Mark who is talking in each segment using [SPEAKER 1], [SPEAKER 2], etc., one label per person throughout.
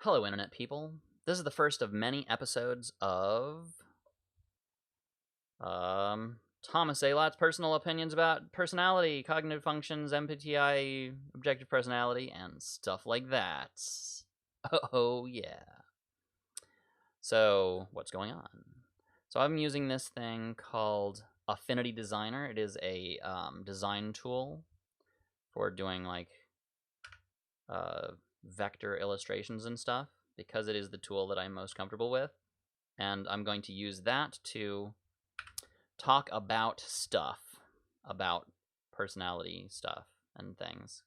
[SPEAKER 1] Hello, Internet people. This is the first of many episodes of Thomas Aylott's personal opinions about personality, cognitive functions, MBTI, objective personality, and stuff like that. Oh, yeah. So, what's going on? So, I'm using this thing called Affinity Designer. It is a design tool for doing like vector illustrations and stuff, because it is the tool that I'm most comfortable with. And I'm going to use that to talk about stuff, about personality stuff and things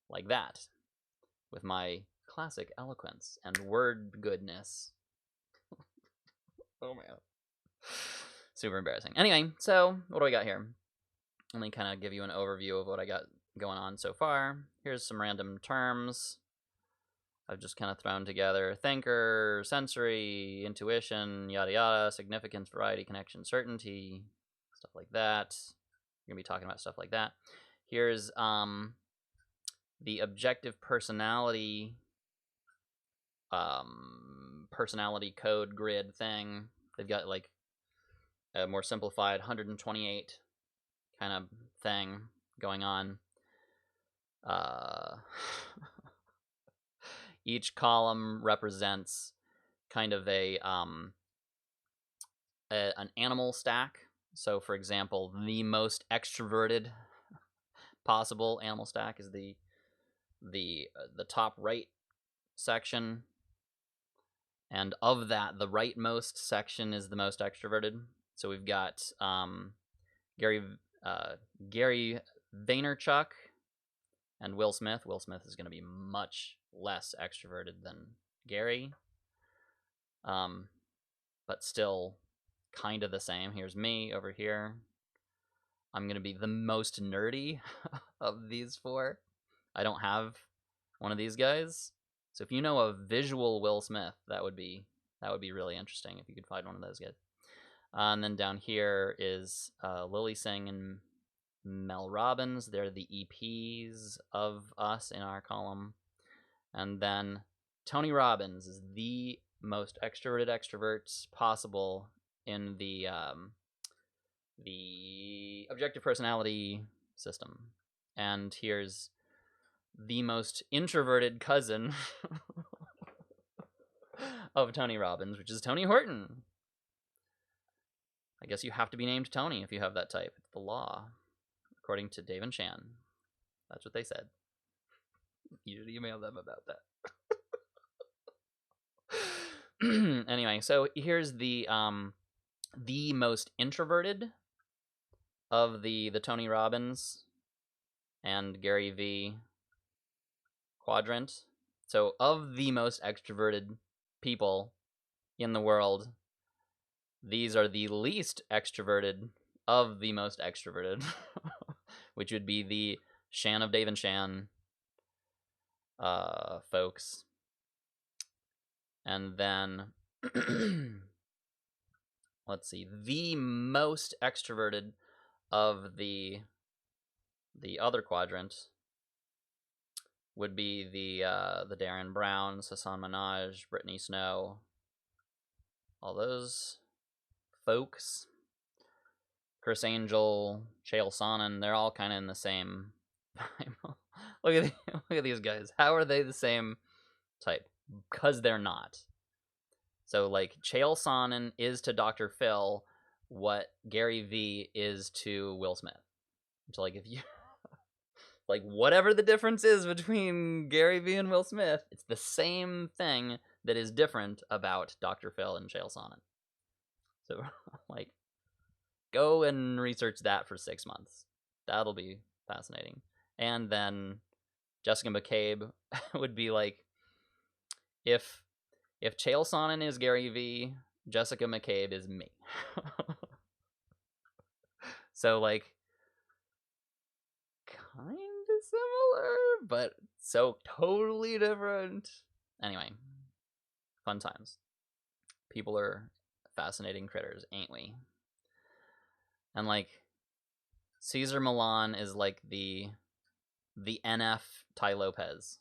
[SPEAKER 1] like that, with my classic eloquence and word goodness. Oh man. Super embarrassing. Anyway, so what do I got here? Let me kind of give you an overview of what I got going on so far. Here's some random terms I've just kind of thrown together: thinker, sensory, intuition, yada yada, significance, variety, connection, certainty, stuff like that. We're going to be talking about stuff like that. Here's the objective personality personality code grid thing. They've got like a more simplified 128 kind of thing going on. Each column represents kind of an animal stack. So, for example, the most extroverted possible animal stack is the top right section, and of that, the rightmost section is the most extroverted. So we've got Gary Vaynerchuk and Will Smith. Will Smith is going to be much less extroverted than Gary, but still kind of the same. Here's me over here. I'm going to be the most nerdy of these four. I don't have one of these guys. So if you know a visual Will Smith, that would be really interesting if you could find one of those guys. And then down here is Lily Singh and Mel Robbins. They're the EPs of us in our column. And then Tony Robbins is the most extroverted extrovert possible in the objective personality system. And here's the most introverted cousin of Tony Robbins, which is Tony Horton. I guess you have to be named Tony if you have that type. It's the law, according to Dave and Chan. That's what they said. You should email them about that. Anyway, so here's the most introverted of the Tony Robbins and Gary V quadrant. So of the most extroverted people in the world, these are the least extroverted of the most extroverted, which would be the Shan of Dave and Shan folks. And then let's see, the most extroverted of the other quadrant would be the Darren Browns, Hassan Minaj, Brittany Snow, all those folks. Chris Angel, Chael Sonnen, they're all kind of in the same. Look at these guys. How are they the same type? Because they're not. So like Chael Sonnen is to Dr. Phil what Gary V is to Will Smith. So like if you like whatever the difference is between Gary V and Will Smith, it's the same thing that is different about Dr. Phil and Chael Sonnen. So like go and research that for 6 months. That'll be fascinating. And then Jessica McCabe would be like, if Chael Sonnen is Gary V, Jessica McCabe is me. So like kind of similar, but so totally different. Anyway, fun times. People are fascinating critters, ain't we? And like Cesar Millan is like the NF Ty Lopez.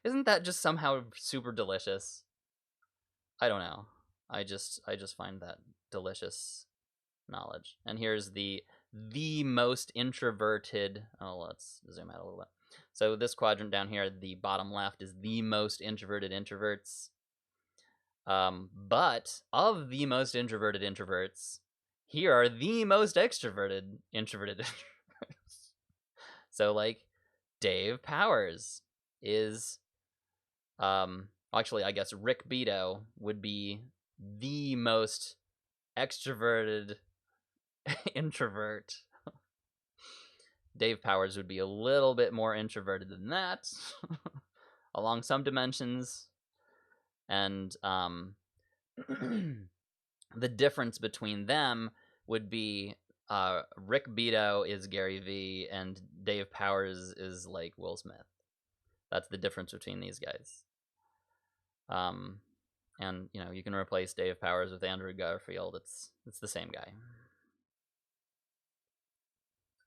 [SPEAKER 1] Isn't that just somehow super delicious? I don't know. I just find that delicious knowledge. And here's the most introverted. Oh, let's zoom out a little bit. So this quadrant down here, the bottom left, is the most introverted introverts. But of the most introverted introverts, here are the most extroverted introverted introverts. So like Dave Powers is actually I guess Rick Beto would be the most extroverted introvert. Dave Powers would be a little bit more introverted than that along some dimensions. And the difference between them would be Rick Beto is Gary Vee and Dave Powers is like Will Smith. That's the difference between these guys. And you know, you can replace Dave Powers with Andrew Garfield. It's the same guy.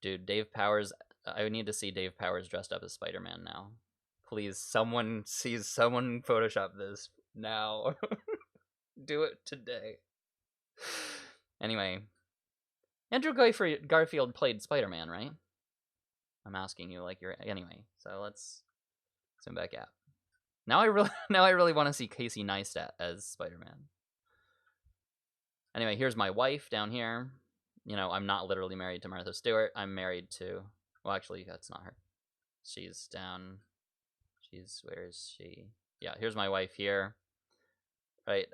[SPEAKER 1] Dude, Dave Powers, I need to see Dave Powers dressed up as Spider-Man now. Please, someone Photoshop this now. Do it today. Anyway, Andrew Garfield played Spider-Man, right? I'm asking you like you're anyway. So let's zoom back out. Now I really want to see Casey Neistat as Spider-Man. Anyway, here's my wife down here. You know, I'm not literally married to Martha Stewart. I'm married to, well, actually, that's not her. She's down. Where is she? Yeah, here's my wife here. Right,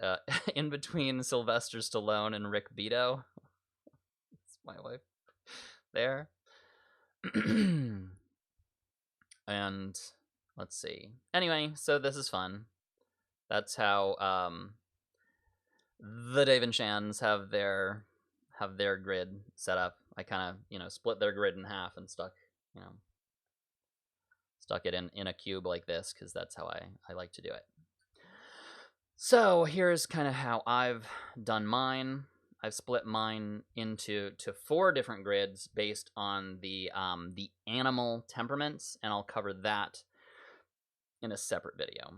[SPEAKER 1] in between Sylvester Stallone and Rick Beto. It's my wife there. And let's see. Anyway, so this is fun. That's how the Dave and Shans have their grid set up. I kind of, split their grid in half and stuck it in a cube like this because that's how I like to do it. So here's kind of how I've done mine. I've split mine into 4 different grids based on the animal temperaments, and I'll cover that in a separate video.